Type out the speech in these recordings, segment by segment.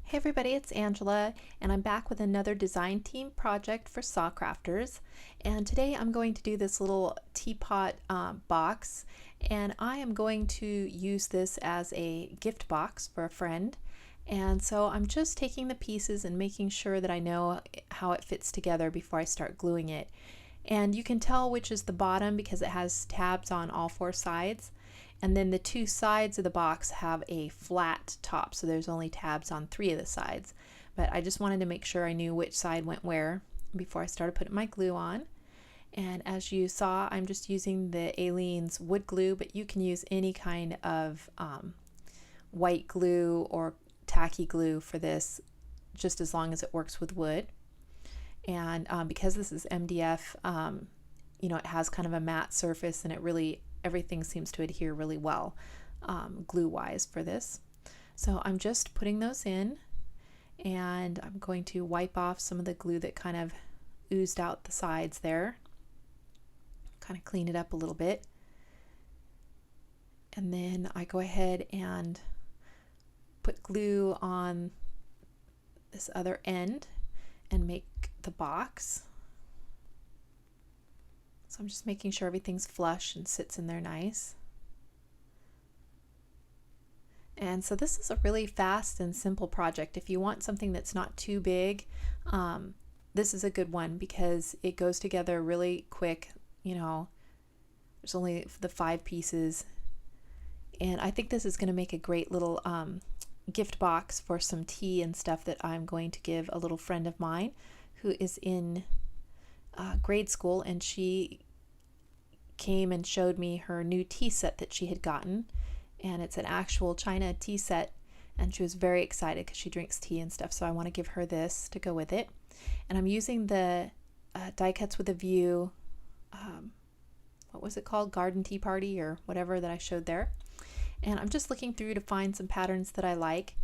Hey everybody, it's Angela, and I'm back with another design team project for SaCrafters. And today I'm going to do this little teapot box, and I am going to use this as a gift box for a friend. And so I'm just taking the pieces and making sure that I know how it fits together before I start gluing it. And you can tell which is the bottom because it has tabs on all four sides. And then the two sides of the box have a flat top, so there's only tabs on three of the sides. But I just wanted to make sure I knew which side went where before I started putting my glue on. And as you saw, I'm just using the Aleene's wood glue, but you can use any kind of white glue or tacky glue for this, just as long as it works with wood. And because this is MDF, it has kind of a matte surface, and everything seems to adhere really well glue-wise for this. So I'm just putting those in, and I'm going to wipe off some of the glue that kind of oozed out the sides there. Kind of clean it up a little bit. And then I go ahead and put glue on this other end and make the box. So I'm just making sure everything's flush and sits in there nice. And so this is a really fast and simple project. If you want something that's not too big, this is a good one because it goes together really quick. There's only the 5 pieces. And I think this is going to make a great little gift box for some tea and stuff that I'm going to give a little friend of mine who is in grade school, and she came and showed me her new tea set that she had gotten, and it's an actual China tea set, and she was very excited because she drinks tea and stuff, so I want to give her this to go with it. And I'm using the die cuts with a view, what was it called, Garden Tea Party or whatever that I showed there, and I'm just looking through to find some patterns that I like.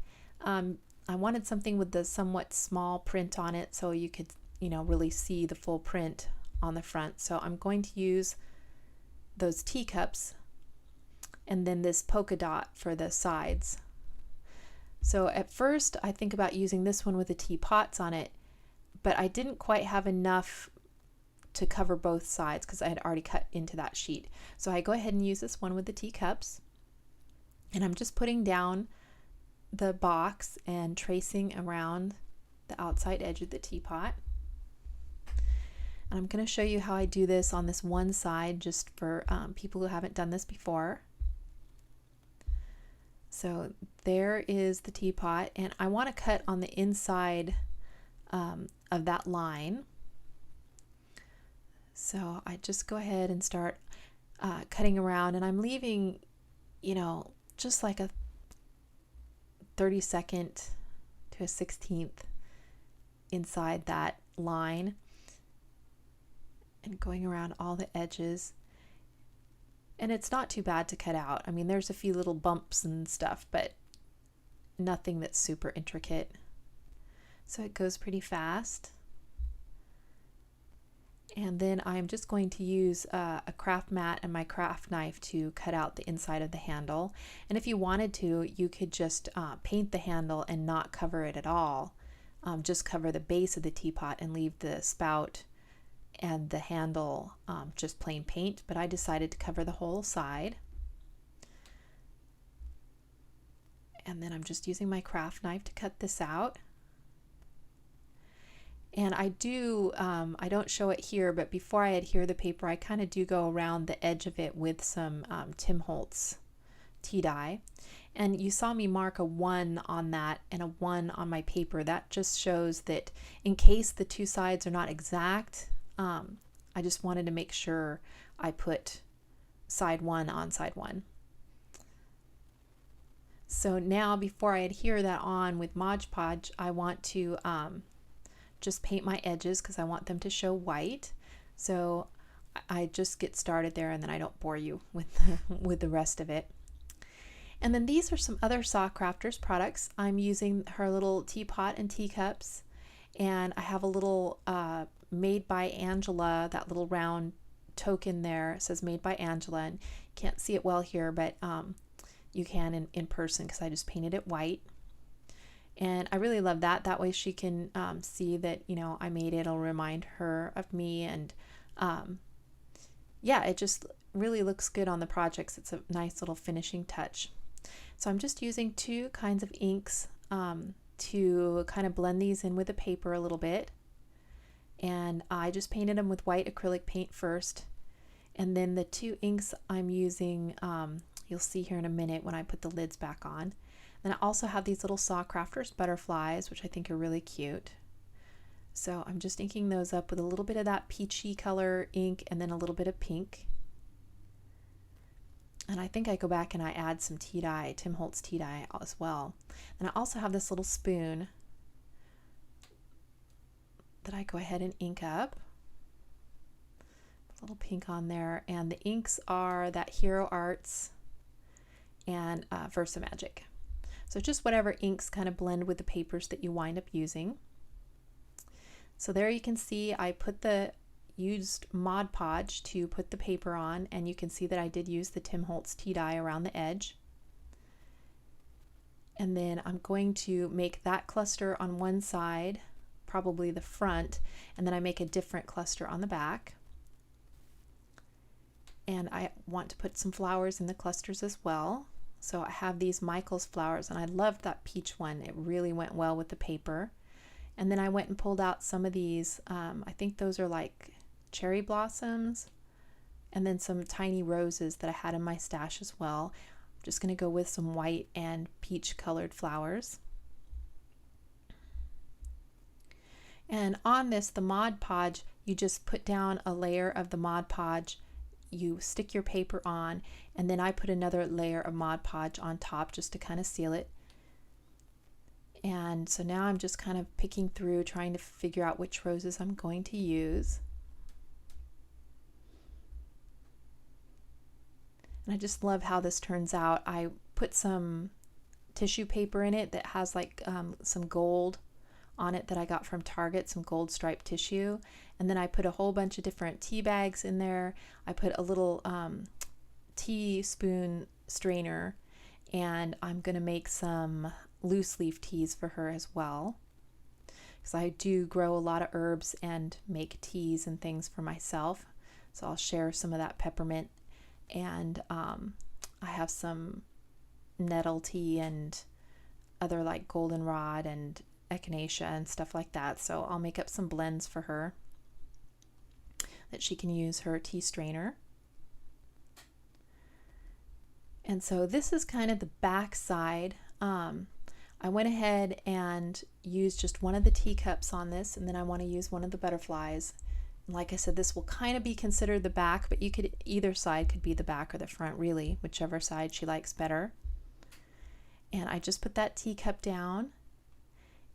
I wanted something with the somewhat small print on it so you could really see the full print on the front. So I'm going to use those teacups and then this polka dot for the sides. So at first I think about using this one with the teapots on it, but I didn't quite have enough to cover both sides because I had already cut into that sheet. So I go ahead and use this one with the teacups, and I'm just putting down the box and tracing around the outside edge of the teapot. And I'm going to show you how I do this on this one side, just for people who haven't done this before. So there is the teapot, and I want to cut on the inside of that line. So I just go ahead and start cutting around, and I'm leaving, just like a 32nd to a 16th inside that line, and going around all the edges. And it's not too bad to cut out. I mean, there's a few little bumps and stuff, but nothing that's super intricate. So it goes pretty fast. And then I'm just going to use a craft mat and my craft knife to cut out the inside of the handle. And if you wanted to, you could just paint the handle and not cover it at all. Just cover the base of the teapot and leave the spout and the handle just plain paint, but I decided to cover the whole side. And then I'm just using my craft knife to cut this out. And I don't show it here, but before I adhere the paper, I kind of do go around the edge of it with some Tim Holtz tea dye. And you saw me mark a 1 on that and a 1 on my paper. That just shows that in case the two sides are not exact, I just wanted to make sure I put side 1 on side 1. So now, before I adhere that on with Mod Podge, I want to just paint my edges because I want them to show white. So I just get started there, and then I don't bore you with the rest of it. And then these are some other SaCrafters products. I'm using her little teapot and teacups, and I have a little Made by Angela, that little round token there. It says Made by Angela, and you can't see it well here, but you can in person because I just painted it white. And I really love that. That way she can see that, you know, I made it. It'll remind her of me. And yeah, it just really looks good on the projects. It's a nice little finishing touch. So I'm just using two kinds of inks to kind of blend these in with the paper a little bit. And I just painted them with white acrylic paint first. And then the two inks I'm using, you'll see here in a minute when I put the lids back on. Then I also have these little SaCrafters butterflies, which I think are really cute. So I'm just inking those up with a little bit of that peachy color ink and then a little bit of pink. And I think I go back and I add some tea dye, Tim Holtz tea dye as well. And I also have this little spoon that I go ahead and ink up. A little pink on there. And the inks are that Hero Arts and Versa Magic. So just whatever inks kind of blend with the papers that you wind up using. So there you can see I used Mod Podge to put the paper on, and you can see that I did use the Tim Holtz tea dye around the edge. And then I'm going to make that cluster on one side, probably the front, and then I make a different cluster on the back. And I want to put some flowers in the clusters as well. So I have these Michael's flowers, and I loved that peach one. It really went well with the paper. And then I went and pulled out some of these, I think those are like cherry blossoms, and then some tiny roses that I had in my stash as well. I'm just going to go with some white and peach colored flowers. And on this, the Mod Podge, you just put down a layer of the Mod Podge, you stick your paper on, and then I put another layer of Mod Podge on top just to kind of seal it. And so now I'm just kind of picking through, trying to figure out which roses I'm going to use. And I just love how this turns out. I put some tissue paper in it that has like some gold on it that I got from Target, some gold striped tissue. And then I put a whole bunch of different tea bags in there. I put a little teaspoon strainer, and I'm going to make some loose leaf teas for her as well, because I do grow a lot of herbs and make teas and things for myself. So I'll share some of that peppermint, and I have some nettle tea and other like goldenrod and echinacea and stuff like that. So I'll make up some blends for her that she can use her tea strainer. And so this is kind of the back side. I went ahead and used just one of the teacups on this, and then I want to use one of the butterflies. And like I said, this will kind of be considered the back, but you could, either side could be the back or the front, really, whichever side she likes better. And I just put that teacup down,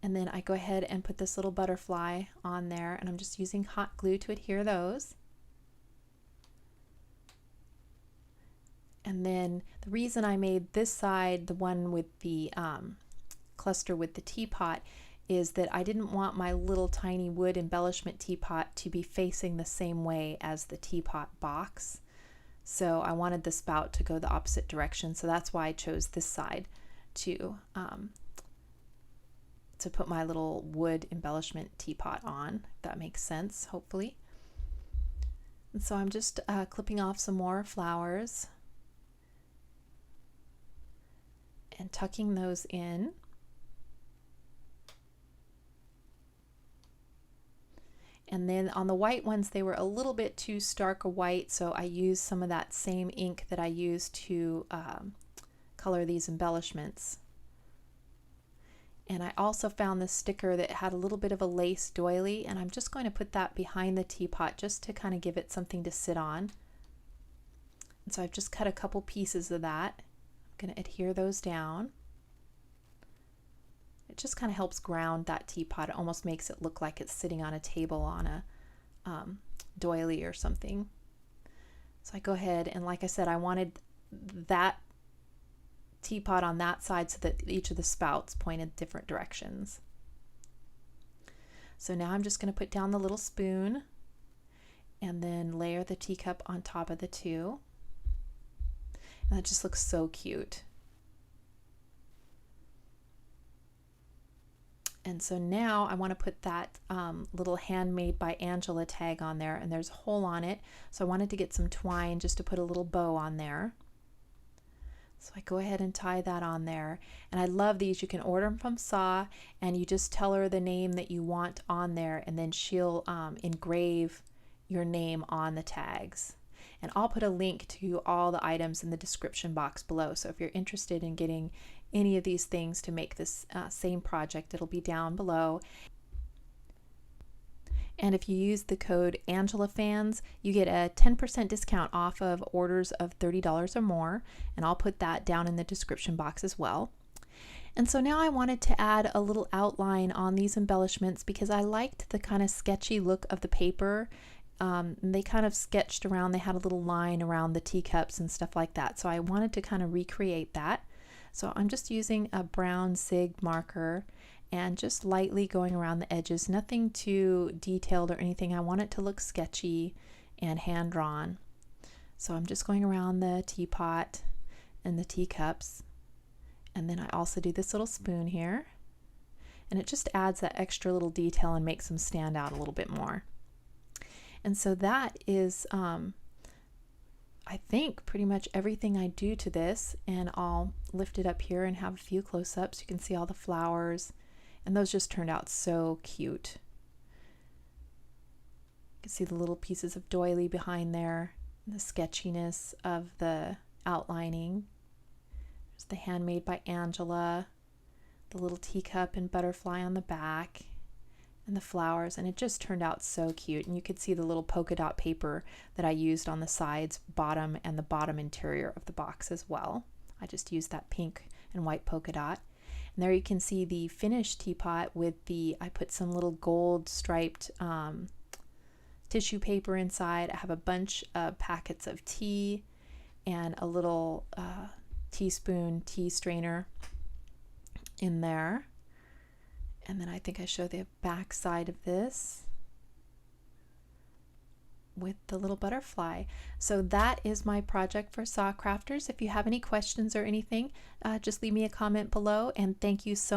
and then I go ahead and put this little butterfly on there, and I'm just using hot glue to adhere those. And then the reason I made this side, the one with the cluster with the teapot, is that I didn't want my little tiny wood embellishment teapot to be facing the same way as the teapot box. So I wanted the spout to go the opposite direction. So that's why I chose this side to put my little wood embellishment teapot on, if that makes sense, hopefully. And so I'm just clipping off some more flowers and tucking those in. And then on the white ones, they were a little bit too stark a white, so I used some of that same ink that I used to color these embellishments. And I also found this sticker that had a little bit of a lace doily, and I'm just going to put that behind the teapot just to kind of give it something to sit on. And so I've just cut a couple pieces of that. I'm going to adhere those down. It just kind of helps ground that teapot. It almost makes it look like it's sitting on a table on a doily or something. So I go ahead, and like I said, I wanted that teapot on that side so that each of the spouts pointed different directions. So now I'm just going to put down the little spoon and then layer the teacup on top of the two. And that just looks so cute. And so now I want to put that little Handmade by Angela tag on there, and there's a hole on it. So I wanted to get some twine just to put a little bow on there. So I go ahead and tie that on there. And I love these. You can order them from Sa, and you just tell her the name that you want on there, and then she'll engrave your name on the tags. And I'll put a link to all the items in the description box below. So if you're interested in getting any of these things to make this same project, it'll be down below. And if you use the code AngelaFans, you get a 10% discount off of orders of $30 or more. And I'll put that down in the description box as well. And so now I wanted to add a little outline on these embellishments because I liked the kind of sketchy look of the paper. They kind of sketched around, they had a little line around the teacups and stuff like that. So I wanted to kind of recreate that. So I'm just using a brown SIG marker and just lightly going around the edges, nothing too detailed or anything. I want it to look sketchy and hand-drawn. So I'm just going around the teapot and the teacups. And then I also do this little spoon here. And it just adds that extra little detail and makes them stand out a little bit more. And so that is, I think, pretty much everything I do to this. And I'll lift it up here and have a few close-ups. You can see all the flowers. And those just turned out so cute. You can see the little pieces of doily behind there, and the sketchiness of the outlining. There's the Handmade by Angela, the little teacup and butterfly on the back, and the flowers, and it just turned out so cute. And you could see the little polka dot paper that I used on the sides, bottom, and the bottom interior of the box as well. I just used that pink and white polka dot. And there you can see the finished teapot with I put some little gold striped tissue paper inside. I have a bunch of packets of tea and a little teaspoon tea strainer in there. And then I think I show the back side of this with the little butterfly. So that is my project for SaCrafters. If you have any questions or anything, just leave me a comment below, and thank you so much.